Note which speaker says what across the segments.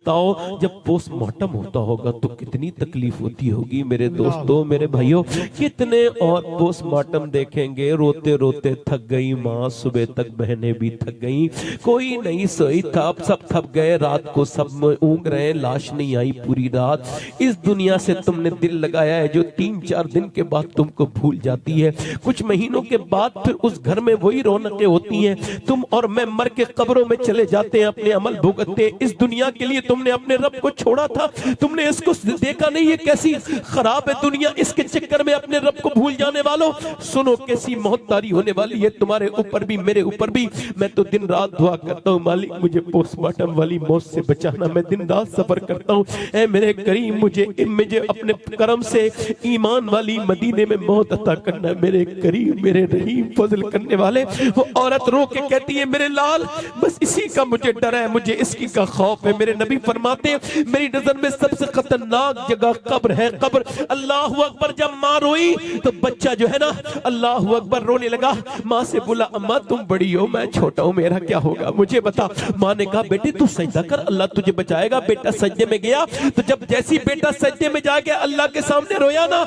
Speaker 1: बताओ जब पोस्टमार्टम होता होगा तो कितनी तकलीफ होती होगी मेरे दोस्तों, मेरे भाइयों। कितने और पोस्टमार्टम देखेंगे, रोते रोते थक गई माँ, सुबह तक बहनें भी थक गई, कोई नहीं सोई था, सब थक गए, रात को सब ऊँग रहे, लाश नहीं आई पूरी रात। इस दुनिया से तुमने दिल लगाया है जो 3-4 दिन के बाद तुमको भूल जाती है। कुछ महीनों के बाद फिर उस घर में वही रौनकें होती हैं। तुम और मैं मर के कब्रों में चले जाते हैं, अपने अमल भुगतते। इस दुनिया के लिए तुमने अपने रब को छोड़ा था, तुमने इसको देखा नहीं, ये कैसी खराब है दुनिया, इसके चक्कर में अपने रब को भूल जाने वालों, सुनो कैसी मौत तारी होने वाली है तुम्हारे ऊपर भी, मेरे ऊपर भी। मैं तो दिन रात दुआ करता हूँ, मालिक मुझे पोस्टमार्टम वाली मौत से बचाना। मैं दिन रात सफर करता हूँ, ऐ मेरे करीम मुझे अपने करम से ईमान वाली मदीने में मौत अता करना। मेरे करीम, मेरे रहीम, फजल करने वाले। वो औरत रो के कहती है मेरे लाल, बस इसी का मुझे डर है, मुझे इसकी का खौफ है। मेरे नबी फरमाते हैं मेरी नजर में सबसे खतरनाक जगह कब्र है, कब्र। अल्लाह अकबर। जब माँ रोई तो बच्चा जो है ना अल्लाह अकबर रोने लगा। माँ से बोला अम्मा तुम बड़ी हो, मैं छोटा हूँ, मेरा क्या होगा, मुझे बता। माँ ने कहा बेटे तू सजदा कर, अल्लाह तुझे बचाएगा। बेटा सजदे में गया तो जब जैसी बेटा सजदे में जाके अल्लाह के सामने रोया ना,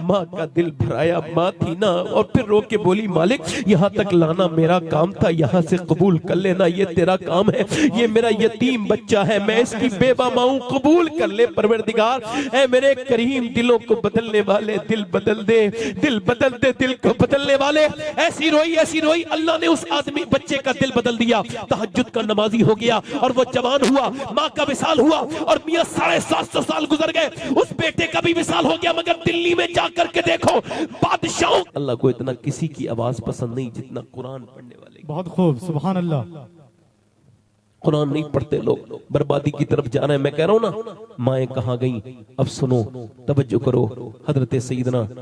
Speaker 1: माँ का दिल भराया, माँ थी ना, और फिर रो के बोली मालिक यहाँ तक लाना मेरा काम था, यहाँ से कबूल कर लेना, ये तेरा काम है, ये मेरा यतीम बच्चा है, मैं इसकी बेबा माँ हूं, कबूल कर ले परवरदिगार। ऐ मेरे करीम दिलों को बदलने वाले, दिल बदल दे, दिल बदल दे, दिल को बदलने वाले। ऐसी रोई अल्लाह ने उस आदमी बच्चे का दिल बदल दिया, तहज्जुद का नमाजी हो गया और वो जवान हुआ, माँ का विसाल हुआ और मियां 750 साल गुजर गए, उस बेटे का भी विसाल हो गया। मगर दिल्ली में जाकर के देखो बादशाह, अल्लाह को इतना किसी की आवाज पसंद नहीं जितना कुरान पढ़ने वाले।
Speaker 2: बहुत खूब, सुभान अल्लाह।
Speaker 1: कुरान नहीं पढ़ते लोग बर्बादी की तरफ जा रहे हैं। मैं कह रहा हूं ना, माएं कहां गई, अब सुनो, तवज्जो करो। हजरत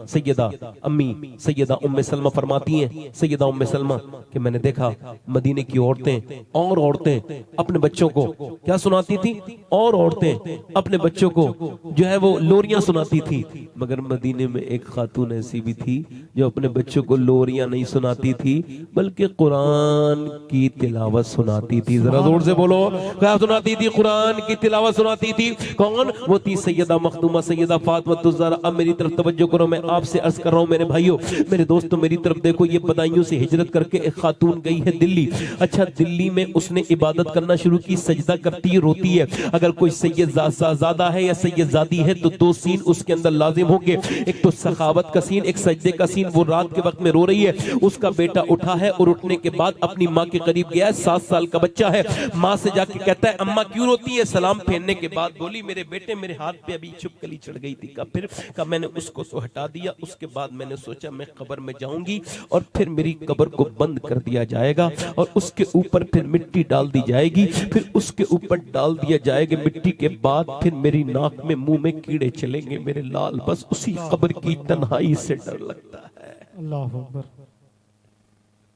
Speaker 1: सैयदा अम्मी सैयदा उम्मे सलमा फरमाती हैं, सैयदा उम्मे सलमा कि मैंने देखा मदीने की औरतें अपने बच्चों को क्या सुनाती थी, और औरतें अपने बच्चों को जो है वो लोरियां सुनाती थी। मगर मदीने में एक खातून ऐसी भी थी जो अपने बच्चों को लोरियां नहीं सुनाती थी बल्कि कुरान की तिलावत सुनाती थी। जरा जोर से बोलो, क्या सुनाती थी? कुरान की तिलावत सुनाती थी। कौन? वो थी सैयदा मखदूमा सैयदा फातिमा ज़हरा। अब मेरी तरफ तवज्जो करो, मैं आपसे अर्ज कर रहा हूँ मेरे भाइयों, मेरे दोस्तों, मेरी तरफ देखो। ये बदायूं से हिजरत करके एक खातून गई है दिल्ली। अच्छा, दिल्ली में उसने इबादत करना शुरू की, सजदा करती है, रोती है। अगर कोई सैयदजादा है या सैयदजादी है तो 2 सीन उसके अंदर लाजिम होंगे, एक तो सखावत का सीन, एक सजदे का सीन। वो रात के वक्त में रो रही है, उसका बेटा उठा है और उठने के बाद अपनी माँ के करीब गया, 7 साल का बच्चा है। माँ से जाके कहता है अम्मा क्यों रोती है? सलाम फेरने के बाद बोली मेरे बेटे मेरे हाथ पे अभी छिपकली चढ़ गई थी। फिर मैंने उसको तो हटा दिया, उसके बाद मैंने सोचा मैं कब्र में जाऊंगी और फिर मेरी कब्र को बंद कर दिया जाएगा और उसके ऊपर फिर मिट्टी डाल दी जाएगी, फिर उसके ऊपर डाल दिया जाएगा मिट्टी के बाद फिर मेरी नाक में मुंह में कीड़े चलेंगे मेरे लाल। बस उसी कब्र की तन्हाई से डर लगता है।
Speaker 2: अल्लाह अकबर।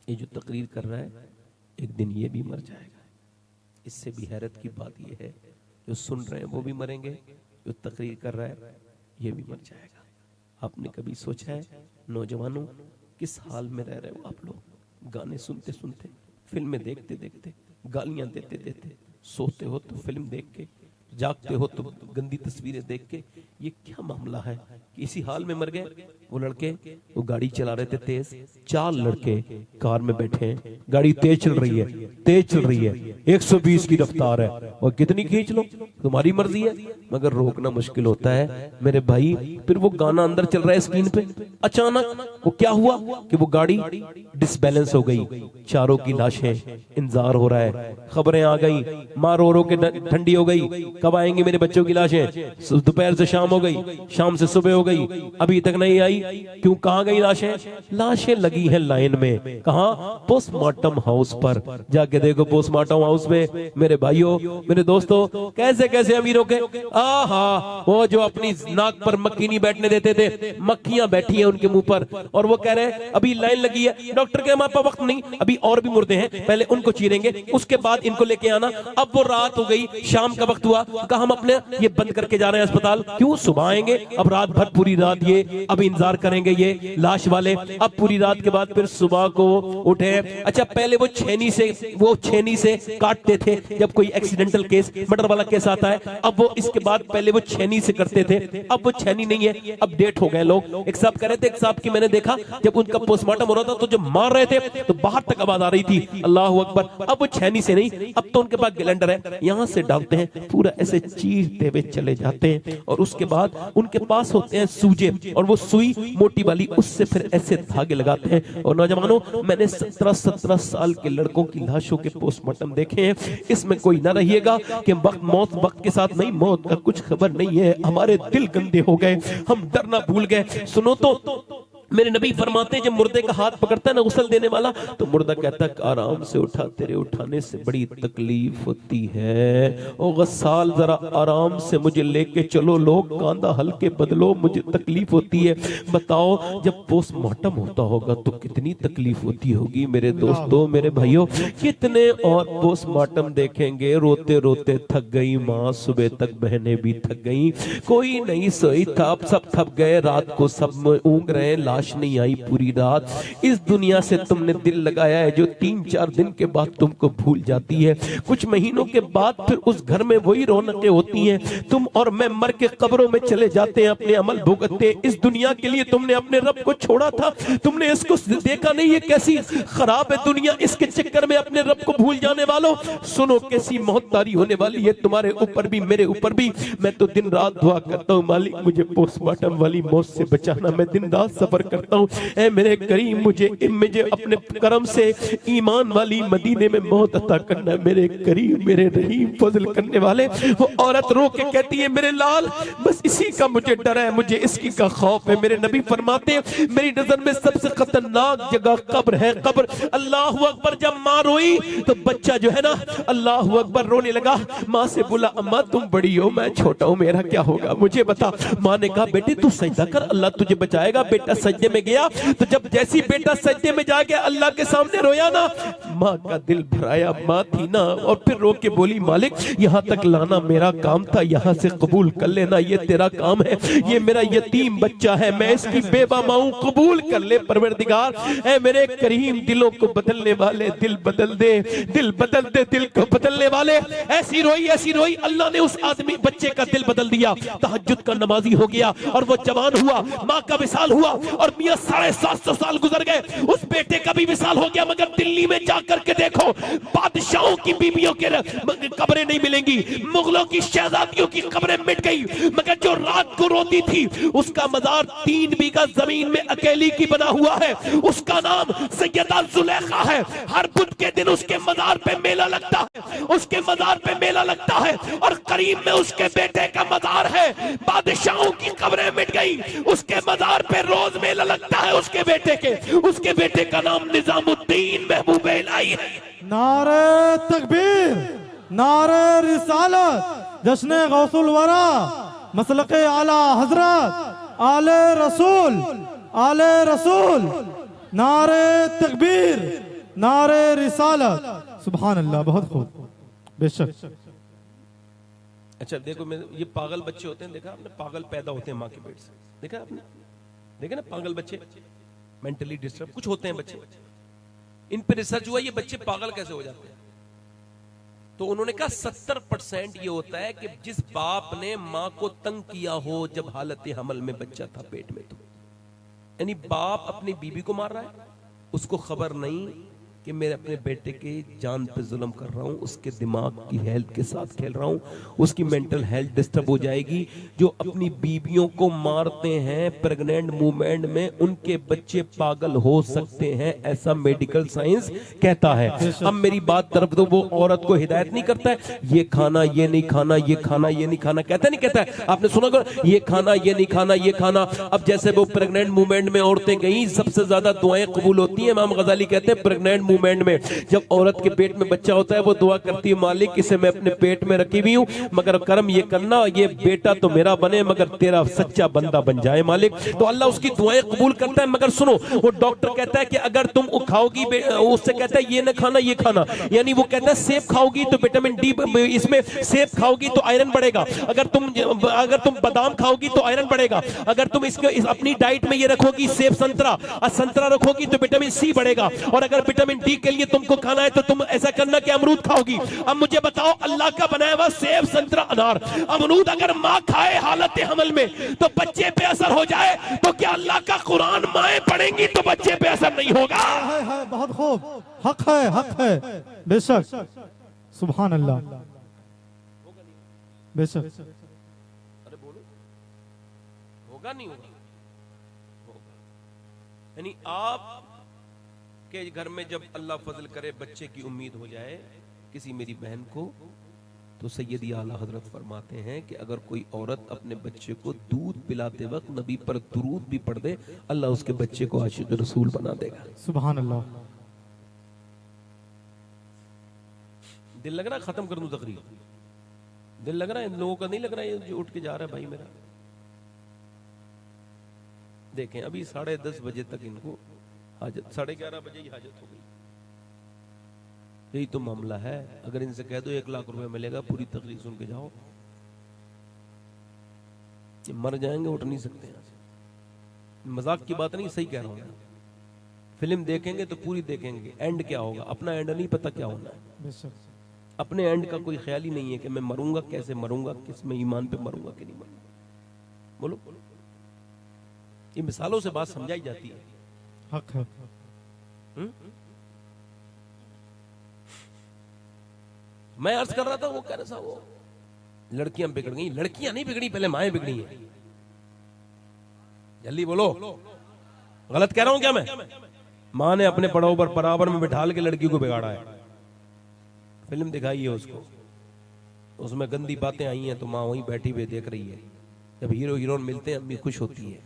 Speaker 1: ये जो तकरीर कर रहा है एक दिन ये भी मर जाएगा। इससे भी हैरत की बात यह है जो सुन रहे हैं वो भी मरेंगे, जो तकरीर कर रहा है ये भी मर जाएगा। आपने कभी सोचा है नौजवानों किस हाल में रह रहे हो आप लोग? गाने सुनते सुनते, फिल्में देखते देखते, गालियां देते देते, सोते हो तो फिल्म देख के, जागते हो तो गंदी तस्वीरें देख के। ये क्या मामला है कि इसी हाल में मर गए? वो लड़के वो गाड़ी चला रहे थे तेज, 4 लड़के कार में बैठे हैं, गाड़ी तेज चल रही है, 120 की रफ्तार है और कितनी खींच लो तुम्हारी मर्जी है, मगर रोकना मुश्किल होता है मेरे भाई। फिर वो गाना अंदर चल रहा है स्क्रीन पे, अचानक वो क्या हुआ कि वो गाड़ी डिसबैलेंस हो गई, चारों की लाशें, इंतजार हो रहा है, खबरें आ गई, माँ रो रो के ठंडी हो गई, कब आएंगी मेरे बच्चों की लाशें? दोपहर से शाम हो गई, शाम से सुबह हो गई, अभी तक नहीं आई। क्यों? कहां गई लाशें? लाशें लगी हैं लाइन में। कहां? पोस्टमार्टम हाउस पर। जाके देखो पोस्टमार्टम हाउस में मेरे भाइयों, मेरे दोस्तों, कैसे कैसे अमीरों के, आहा, वो जो अपनी नाक पर मक्खी नहीं बैठने देते थे, मक्खियां बैठी हैं उनके मुंह पर और वो कह रहे हैं अभी लाइन लगी है, डॉक्टर के हमारे पास वक्त नहीं, अभी और भी मुर्दे हैं, पहले उनको चीरेंगे, उसके बाद इनको लेके आना। अब वो रात हो गई, शाम का वक्त हुआ, कहा हम अपने ये बंद करके जा रहे हैं अस्पताल। क्यों? सुबह आएंगे, अब रात भर पूरी रात ये अब इंतजार करेंगे ये लाश वाले, अब पूरी रात के बाद फिर सुबह को उठे। अच्छा, पहले वो छेनी से काटते थे जब कोई एक्सीडेंटल केस, मर्डर वाला केस आता आता है। अब वो इसके बाद पहले वो छेनी से करते थे, अब वो छेनी नहीं है, अब डेट हो गए लोग। एक साहब कह रहे थे, एक साहब की मैंने देखा जब उनका पोस्टमार्टम हो रहा था तो जब मार रहे थे तो बाहर तक आवाज आ रही थी, अल्लाह अकबर। अब वो छेनी से नहीं, अब तो उनके पास ग्लैंडर है, यहां से डालते हैं, पूरा ऐसे चीरते हुए चले जाते हैं। और उसके बाद उनके पास होते हैं सूजे, और वो सुई मोटी वाली, उससे फिर ऐसे धागे लगाते हैं। और नौजवानों, मैंने 17 साल के लड़कों की लाशों के पोस्टमार्टम देखे हैं। इसमें कोई ना रहिएगा कि मौत वक्त के साथ नहीं, मौत का कुछ खबर नहीं है। हमारे दिल गंदे हो गए, हम डरना भूल गए। सुनो तो मेरे नबी फरमाते हैं, जब मुर्दे का हाथ पकड़ता है ना गुस्ल देने वाला, तो मुर्दा कहता है आराम से उठा, तेरे उठाने से बड़ी तकलीफ होती है। ओ गस्साल जरा आराम से मुझे लेके चलो, लोग कांधा हल्के बदलो, मुझे तकलीफ होती है। बताओ जब पोस्टमार्टम होता होगा तो कितनी तकलीफ होती होगी मेरे दोस्तों, मेरे भाइयों। कितने और पोस्टमार्टम देखेंगे, रोते रोते थक गई माँ, सुबह तक बहनें भी थक गई, कोई नहीं सोई था, सब थक गए, रात को सब ऊँग रहे, लाश नहीं आई पूरी रात। इस दुनिया से तुमने दिल लगाया है जो 3-4 दिन के बाद तुमको भूल जाती है। कुछ महीनों के बाद फिर उस घर में वही रौनकें होती हैं। तुम और मैं मर के कब्रों में चले जाते हैं, अपने अमल भुगतते। इस दुनिया के लिए तुमने अपने रब को छोड़ा था, तुमने इसको देखा नहीं, ये कैसी खराब है दुनिया, इसके चक्कर में अपने रब को भूल जाने वालों। सुनो कैसी मौत तारी होने वाली है तुम्हारे ऊपर भी, मेरे ऊपर भी। मैं तो दिन रात दुआ करता हूँ, मालिक मुझे पोस्टमार्टम वाली मौत से बचाना। मैं दिन रात सफर करता हूँ, ऐ मेरे करीम मुझे अपने करम से ईमान वाली मदीने में मौत अता करना। मेरे करीम, मेरे रहीम, फजल करने वाले। वो औरत रो के कहती है, मेरे लाल बस इसी का मुझे डर है, मुझे इसकी का खौफ है। मेरे नबी फरमाते हैं, मेरी नजर में सबसे खतरनाक जगह कब्र है, कब्र। अल्लाह अकबर। जब माँ रोई तो बच्चा जो है ना, अल्लाह अकबर, रोने लगा। माँ से बोला, अम्मा तुम बड़ी हो, मैं छोटा हूँ, मेरा क्या होगा, मुझे बता। माँ ने कहा, बेटे तू सजदा कर, अल्लाह तुझे बचाएगा। बेटा सजदे में गया, तो जब जैसी बेटा सजदे में जाके अल्लाह के सामने रोया ना, माँ का दिल भराया, माँ थी ना। और फिर रो के बोली, मालिक यहाँ तक लाना मेरा काम था, यहाँ से कबूल कर लेना, ये तेरा काम है। ये मेरा यतीम बच्चा है, मैं इसकी बेबा माँ हूं, कबूल कर ले परवरदिगार। ऐ मेरे करीम, दिलों को बदलने वाले, दिल बदल दे, दिल बदल दे, दिल को बदलने वाले। ऐसी रोई, अल्लाह ने उस आदमी बच्चे का दिल बदल दिया। तहज्जुद का नमाजी हो गया और वो जवान हुआ, माँ का विसाल हुआ। और मियां 750 साल गुजर गए, उस बेटे का भी विसाल हो गया। मगर दिल्ली में जाकर के देखो, बादशाहों की बीवियों के कब्रें नहीं मिलेंगी, मुगलों की शहजादियों की कब्रें मिट गई। मगर जो रात को रोती थी, उसका मजार 3 बीघा जमीन में अकेली की बना हुआ है, उसका नाम सैयदा जुलेखा है। हर बुध के दिन उसके मजार पे मेला लगता है, उसके मजार पे मेला लगता है। और करीब में उसके बेटे का मजार है। बादशाहों की कब्रें मिट गई, उसके मजार पे रोज मेला लगता है उसके बेटे का नाम निजामुद्दीन महबूब इलाही है।
Speaker 2: नारे तकबीर, नारे रिसालत, जश्न गौसुल वरा, मसलके आला हजरत, आले रसूल, नारे तकबीर, नारे रिसालत। सुभान अल्लाह, बहुत खूब, बेशक।
Speaker 1: अच्छा देखो, मैं ये पागल बच्चे होते हैं, देखा आपने, पागल पैदा होते हैं माँ के पेट से, देखा आपने, देखे ना पागल बच्चे, मेंटली डिस्टर्ब कुछ होते हैं बच्चे। इन पे रिसर्च हुआ, ये बच्चे पागल कैसे हो जाते हैं। तो उन्होंने कहा 70% ये होता है कि जिस बाप ने माँ को तंग किया हो जब हालत हमल में बच्चा था पेट में, तो यानी बाप अपनी बीबी को मार रहा है, उसको खबर नहीं कि मैं अपने बेटे के जान पे जुल्म कर रहा हूँ, उसके दिमाग की हेल्थ के साथ खेल रहा हूँ, उसकी मेंटल हेल्थ डिस्टर्ब हो जाएगी। जो अपनी बीबियों को मारते हैं प्रेग्नेंट मूवमेंट में, उनके बच्चे पागल हो सकते हैं, ऐसा मेडिकल साइंस कहता है। अब मेरी बात तरफ दो, वो औरत को हिदायत नहीं करता है, ये खाना, ये नहीं खाना, ये खाना, ये नहीं खाना, कहता नहीं कहता है, आपने सुना कर, ये खाना, ये नहीं खाना, ये खाना। अब जैसे वो प्रेग्नेंट मूवमेंट में औरतें गई, सबसे ज्यादा दुआएं कबूल होती है। इमाम गजाली कहते हैं प्रेग्नेंट मूवमेंट में जब औरत के पेट में बच्चा होता है, वो दुआ करती है, मालिक इसे मैं अपने पेट में रखी हुई हूँ, मगर करम ये करना, ये बेटा तो मेरा बने मगर तेरा सच्चा बंदा बन जाए मालिक। तो अल्लाह उसकी दुआएं कबूल करता है। मगर सुनो, वो डॉक्टर कहता है कि अगर तुम खाओगी, उससे कहता है ये ना खाना, ये खाना, यानी वो कहता है सेब खाओगी तो विटामिन डी, इसमें सेब खाओगी तो आयरन बढ़ेगा, अगर तुम बादाम खाओगी तो आयरन बढ़ेगा, अगर तुम इसके अपनी डाइट में ये रखोगी सेब संतरा, और संतरा रखोगी तो विटामिन सी बढ़ेगा, और अगर विटामिन डी के लिए तुमको खाना है तो तुम ऐसा करना कि अमरूद खाओगी। अब मुझे बताओ, अल्लाह का बनाया हुआ सेब, संतरा, अनार, अमरूद अगर माँ खाए हालत हमल में तो बच्चे पे असर हो जाए, तो क्या अल्लाह का कुरान माएं पढ़ेंगी तो बच्चे पे असर नहीं होगा?
Speaker 2: है, बहुत खूब, हक है बेशक, सुभान अल्लाह, बेशक।
Speaker 1: अरे बोलो, होगा नहीं होगा? यानी आप के घर में जब अल्लाह फजल करे बच्चे की उम्मीद हो जाए किसी मेरी बहन को, तो सैयदी आला हजरत फरमाते हैं कि अगर कोई औरत अपने बच्चे को दूध पिलाते वक्त नबी पर दुरूद भी पढ़ दे, अल्लाह उसके बच्चे को आशिक रसूल बना देगा।
Speaker 2: सुभान अल्लाह।
Speaker 1: दिल लग रहा है खत्म कर दूं तकरीर? दिल लग रहा है? इन लोगों का नहीं लग रहा है जो उठ के जा रहा है भाई मेरा? देखें अभी 10:30 बजे तक इनको हाजत, 11:30 बजे ही हाजत हो गई। यही तो मामला है। अगर इनसे कह दो 1 लाख रुपए मिलेगा, पूरी तकरीर सुन के जाओ, ये मर जाएंगे, उठ नहीं सकते यहाँ से। मजाक की बात नहीं, सही कह रहा हूँ। फिल्म देखेंगे तो पूरी देखेंगे, एंड क्या होगा अपना एंड नहीं पता क्या होना है। अपने एंड का कोई ख्याल ही नहीं है कि मैं मरूंगा, कैसे मरूंगा, किस में ईमान पे मरूंगा कि नहीं मरूंगा। बोलो, ये मिसालों से बात समझाई जाती है।
Speaker 2: हक है।
Speaker 1: मैं अर्ज कर रहा था, वो कह रहा था वो लड़कियां बिगड़ गई। लड़कियां नहीं बिगड़ी, पहले माएं बिगड़ी हैं। जल्दी बोलो, गलत कह रहा हूं क्या मैं? मां ने अपने पड़ाव पर बराबर में बिठाल के लड़की को बिगाड़ा है। फिल्म दिखाई है उसको, उसमें गंदी बातें आई हैं तो माँ वहीं बैठी हुई देख रही है। जब हीरो हीरोइन मिलते हैं अम्मी खुश होती है,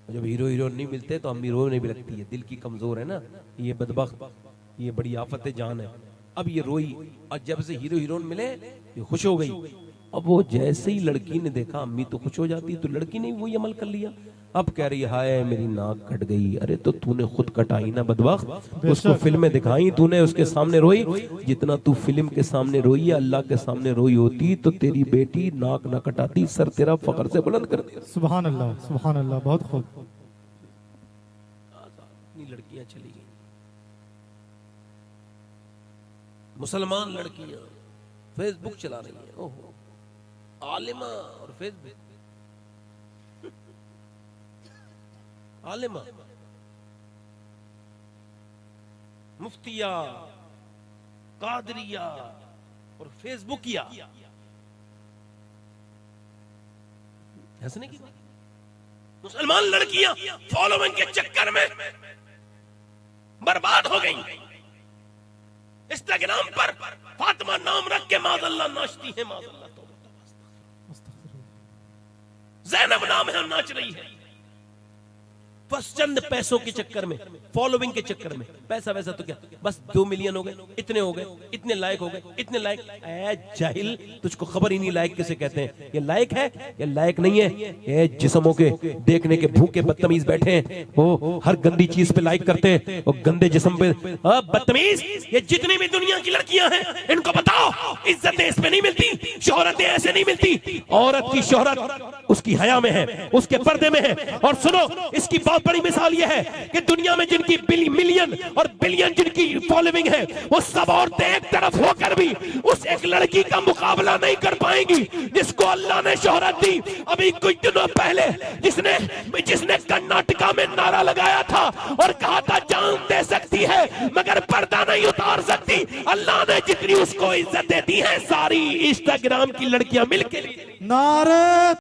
Speaker 1: जब हीरो हीरोइन नहीं मिलते तो अम्मी रोने भी लगती है। दिल की कमजोर है ना ये बदबख्त, ये बड़ी आफत जान है। अब ये रोई और जब से हीरो हीरोइन मिले ये खुश हो गई। अब वो जैसे ही लड़की ने देखा अम्मी तो खुश हो जाती है, तो लड़की ने वही अमल कर लिया। अब कह रही है हाय मेरी नाक कट गई। अरे तो तूने खुद कटाई ना बदबख्त, उसको फिल्में दिखाई तूने, उसके सामने रोई। जितना तू फिल्म के सामने रोई है, अल्लाह के सामने रोई होती तो तेरी बेटी नाक ना कटाती, सर तेरा फख्र से बुलंद कर दिया।
Speaker 2: सुभान अल्लाह, सुभान अल्लाह, बहुत खूब।
Speaker 1: लड़कियां चली गई, मुसलमान लड़कियां फेसबुक चला रही हैं। ओहो, आलिमा और फेसबुक, आलिमा, मुफ्तिया, कादरिया और फेसबुकिया। हंसने की बात, मुसलमान लड़कियां फॉलोइंग के चक्कर में बर्बाद हो गई। इंस्टाग्राम पर फातिमा नाम रख के माज़अल्लाह नाचती है, माज़अल्लाह, तो ज़ैनब नाम है नाच रही है। बस चंद पैसों के चक्कर में, फॉलोइंग के चक्कर में। पैसा वैसा तो क्या, बस 2 मिलियन हो गए, इतने हो गए, इतने लाइक हो गए, इतने लाइक। ऐ जाहिल, तुझको खबर ही नहीं लाइक किसे कहते हैं। ये लाइक है या लाइक नहीं है? ये जिस्मों के देखने के भूखे बदतमीज बैठे हैं, वो हर गंदी चीज पे लाइक करते हैं, वो गंदे जिस्म पे। बदतमीज, ये जितनी भी दुनिया की लड़कियां हैं इनको बताओ, इज्जतें इसमें नहीं मिलती, शोहरतें ऐसे नहीं मिलती। औरत की शोहरत उसकी हया में है, उसके पर्दे में है। और सुनो, इसकी बहुत बड़ी मिसाल यह है कि दुनिया में जिनकी मिलियन और बिलियन जिनकी फॉलोइंग है, वो सब औरतें एक तरफ होकर भी उस एक लड़की का मुकाबला नहीं कर पाएंगी जिसको अल्लाह ने शोहरत दी। अभी कुछ दिनों पहले जिसने कर्नाटका में नारा लगाया था और कहा था जान दे सकती है मगर पर्दा नहीं उतार सकती, अल्लाह ने जितनी उसको इज्जतें दी हैं सारी इंस्टाग्राम की लड़कियां मिलकर।
Speaker 2: नारे